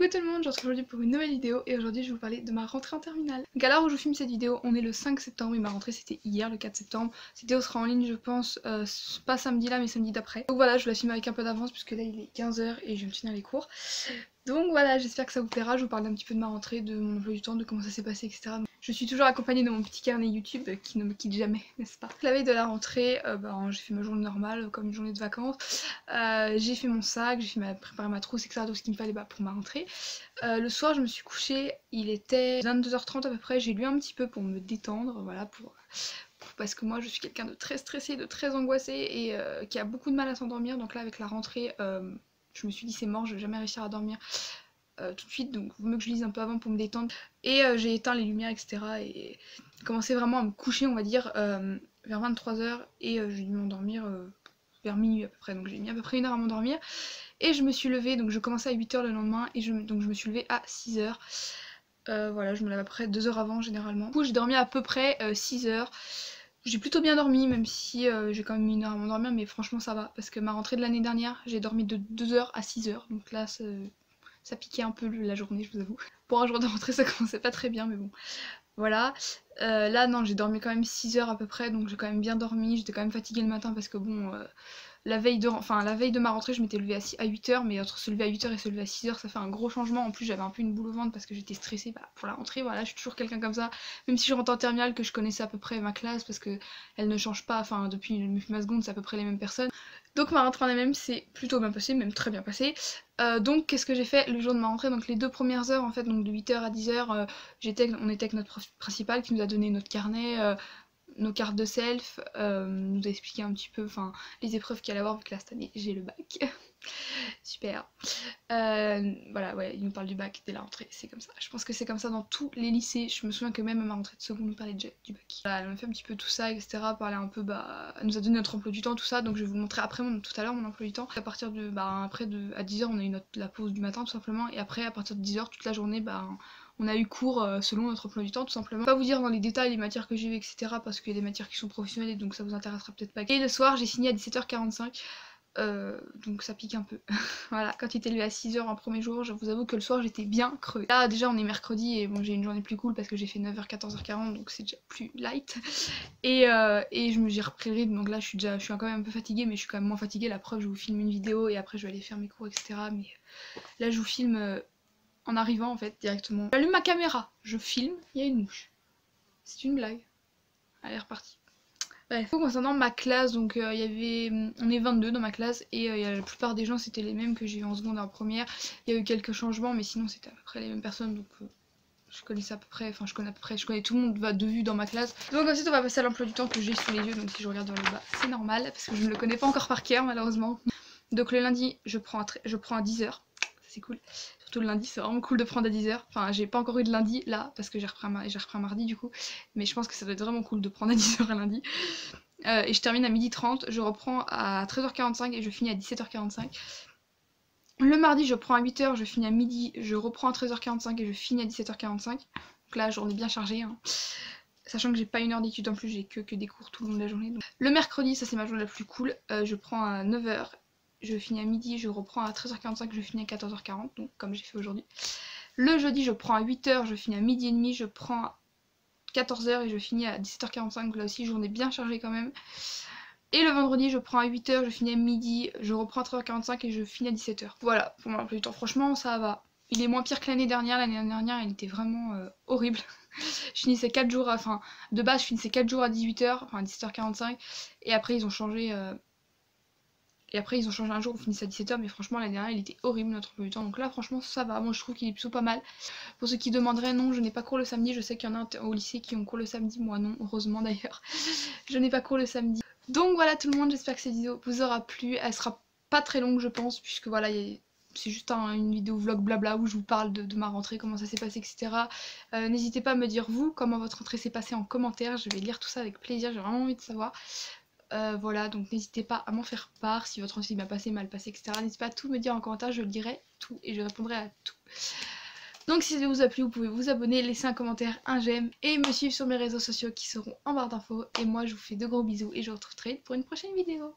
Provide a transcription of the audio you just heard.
Coucou tout le monde, je vous retrouve aujourd'hui pour une nouvelle vidéo et aujourd'hui je vais vous parler de ma rentrée en terminale. Donc à l'heure où je vous filme cette vidéo, on est le 5 septembre et ma rentrée c'était hier le 4 septembre. Cette vidéo sera en ligne je pense, pas samedi là mais samedi d'après. Donc voilà, je vous la filme avec un peu d'avance puisque là il est 15h et je vais me finir les cours. Donc voilà, j'espère que ça vous plaira, je vous parle un petit peu de ma rentrée, de mon emploi du temps, de comment ça s'est passé, etc. Je suis toujours accompagnée de mon petit carnet YouTube qui ne me quitte jamais, n'est-ce pas? La veille de la rentrée, j'ai fait ma journée normale, comme une journée de vacances. J'ai fait mon sac, j'ai préparé ma trousse, etc. Tout ce qu'il me fallait pour ma rentrée. Le soir, je me suis couchée, il était 22h30 à peu près. J'ai lu un petit peu pour me détendre, voilà, parce que moi je suis quelqu'un de très stressé, de très angoissé et qui a beaucoup de mal à s'endormir. Donc là, avec la rentrée, je me suis dit c'est mort, je vais jamais réussir à dormir tout de suite, donc il vaut mieux que je lise un peu avant pour me détendre. Et j'ai éteint les lumières, etc. et commencé vraiment à me coucher, on va dire, vers 23h et j'ai dû m'endormir vers minuit à peu près, donc j'ai mis à peu près 1 heure à m'endormir. Et je me suis levée, donc je commençais à 8h le lendemain et donc je me suis levée à 6h. Voilà, je me lève à peu près 2 heures avant généralement. Du coup j'ai dormi à peu près 6 heures. J'ai plutôt bien dormi, même si j'ai quand même mis 1 heure à m'endormir, mais franchement ça va, parce que ma rentrée de l'année dernière, j'ai dormi de 2h à 6h, donc là ça piquait un peu la journée, je vous avoue. Pour un jour de rentrée ça commençait pas très bien, mais bon. Voilà, là non, j'ai dormi quand même 6 heures à peu près, donc j'ai quand même bien dormi, j'étais quand même fatiguée le matin parce que bon, la veille de ma rentrée je m'étais levée à 8h, mais entre se lever à 8h et se lever à 6h ça fait un gros changement. En plus j'avais un peu une boule au ventre parce que j'étais stressée pour la rentrée, voilà, je suis toujours quelqu'un comme ça, même si je rentre en terminale que je connaissais à peu près ma classe parce que elle ne change pas, enfin depuis ma seconde c'est à peu près les mêmes personnes. Donc ma rentrée en elle-même s'est plutôt bien passée, même très bien passée. Donc qu'est-ce que j'ai fait le jour de ma rentrée? Donc les 2 premières heures en fait, donc de 8h à 10h, on était avec notre prof principal qui nous a donné notre carnet, nos cartes de self, nous a expliqué un petit peu les épreuves qu'il allait avoir vu que là cette année j'ai le bac. Super. Voilà, ouais, il nous parle du bac dès la rentrée, c'est comme ça. Je pense que c'est comme ça dans tous les lycées. Je me souviens que même à ma rentrée de seconde, on nous parlait déjà du bac. Voilà, elle m'a fait un petit peu tout ça, etc. Parler un peu, elle nous a donné notre emploi du temps, tout ça. Donc je vais vous montrer après tout à l'heure mon emploi du temps. À partir de, à 10h, on a eu la pause du matin tout simplement. Et après, à partir de 10h, toute la journée, on a eu cours selon notre emploi du temps tout simplement. Je vais pas vous dire dans les détails les matières que j'ai eues, etc. parce qu'il y a des matières qui sont professionnelles donc ça vous intéressera peut-être pas. Et le soir, j'ai signé à 17h45. Donc ça pique un peu. Voilà, quand il était levé à 6h un premier jour, je vous avoue que le soir j'étais bien creux. Là déjà on est mercredi et bon j'ai une journée plus cool parce que j'ai fait 9h 14h40 donc c'est déjà plus light. Et j'ai repris le rythme, donc là je suis quand même un peu fatiguée, mais je suis quand même moins fatiguée. La preuve, je vous filme une vidéo et après je vais aller faire mes cours, etc. Mais là je vous filme en arrivant en fait directement. J'allume ma caméra, je filme, il y a une mouche. C'est une blague. Elle est repartie. Bref, concernant ma classe, donc on est 22 dans ma classe et la plupart des gens c'était les mêmes que j'ai eu en seconde et en première. Il y a eu quelques changements mais sinon c'était à peu près les mêmes personnes, donc je connaissais à peu près, je connais tout le monde de vue dans ma classe. Donc ensuite on va passer à l'emploi du temps que j'ai sous les yeux, donc si je regarde vers le bas c'est normal parce que je ne le connais pas encore par cœur malheureusement. Donc le lundi je prends à 10h, c'est cool. Surtout le lundi, c'est vraiment cool de prendre à 10h. Enfin, j'ai pas encore eu de lundi là, parce que j'ai repris un mardi du coup. Mais je pense que ça doit être vraiment cool de prendre à 10h un lundi. Et je termine à 12h30, je reprends à 13h45 et je finis à 17h45. Le mardi, je prends à 8h, je finis à midi, je reprends à 13h45 et je finis à 17h45. Donc là, journée bien chargée. Hein. Sachant que j'ai pas 1 heure d'études en plus, j'ai que des cours tout le long de la journée. Donc. Le mercredi, ça c'est ma journée la plus cool, je prends à 9h. Je finis à midi, je reprends à 13h45, je finis à 14h40, donc comme j'ai fait aujourd'hui. Le jeudi, je prends à 8h, je finis à midi et demi, je prends à 14h et je finis à 17h45, donc là aussi journée bien chargée quand même. Et le vendredi, je prends à 8h, je finis à midi, je reprends à 13h45 et je finis à 17h. Voilà, pour mon emploi du temps, franchement ça va. Il est moins pire que l'année dernière elle était vraiment horrible. Je finissais 4 jours, de base je finissais 4 jours à 18h, enfin à 17h45, et après ils ont changé... un jour, on finissait à 17h, mais franchement l'année dernière il était horrible notre emploi du temps. Donc là franchement ça va, moi je trouve qu'il est plutôt pas mal. Pour ceux qui demanderaient, non je n'ai pas cours le samedi, je sais qu'il y en a au lycée qui ont cours le samedi, moi non, heureusement d'ailleurs. Je n'ai pas cours le samedi. Donc voilà tout le monde, j'espère que cette vidéo vous aura plu, elle sera pas très longue je pense, puisque voilà c'est juste une vidéo vlog blabla où je vous parle de ma rentrée, comment ça s'est passé, etc. N'hésitez pas à me dire vous comment votre rentrée s'est passée en commentaire, je vais lire tout ça avec plaisir, j'ai vraiment envie de savoir. Voilà, donc n'hésitez pas à m'en faire part si votre rentrée s'est bien passé, mal passé, etc. N'hésitez pas à tout me dire en commentaire, je lirai tout et je répondrai à tout. Donc si ça vous a plu, vous pouvez vous abonner, laisser un commentaire, un j'aime et me suivre sur mes réseaux sociaux qui seront en barre d'infos. Et moi je vous fais de gros bisous et je vous retrouve très vite pour une prochaine vidéo.